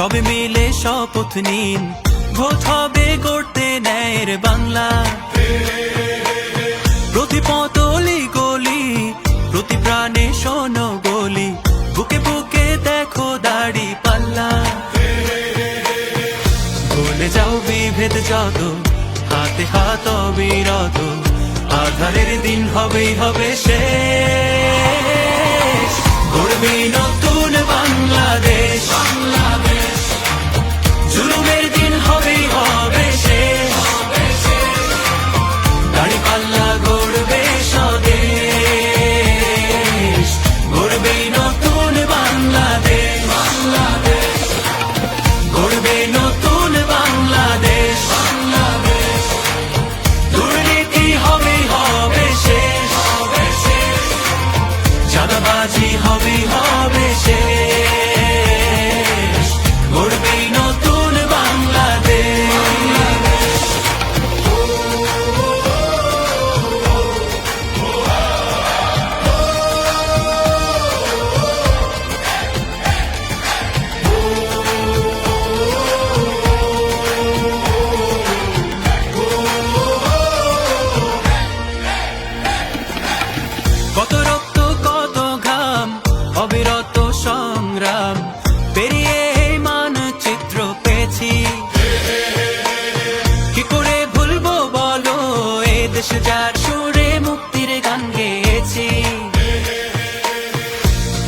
সবে মিলে শপথ নিন, ভোট হবে গড়তে ন্যায়ের বাংলা। প্রতি পতলি গলি, প্রতি প্রাণে শোনো গলি, বুকে বুকে দেখো দাড়ি পাল্লা। ভুলে যাও বিভেদ যত, হাতে হাত অবিরত, আধারের দিন হবেই হবে শেষ। গড়বে নতুন বাংলাদেশ, জুলুমের দিন হবেই হবে শেষ। দাড়ি পাল্লা গড়বে স্বদেশ, গড়বে নতুন বাংলাদেশ, গড়বে নতুন বাংলাদেশ। দুর্নীতি হবেই হবে শেষ, চাঁদাবাজি হবেই হবে শেষ। গড়বে নতুন বাংলাদেশ। কত রক্ত কত ঘাম, অবিরত সংগ্রাম পেরিয়ে এই মানচিত্র পেয়েছি। কি করে ভুলবো বলো এ দেশ যার সুরে মুক্তির গান গেয়েছি।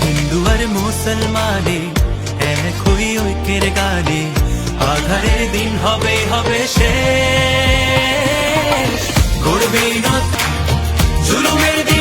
হিন্দু আর মুসলমানে এক হই ঐক্যের গানে, আধারের দিন হবে হবে শেষ। গড়বে নতুন, জুলুমের দিন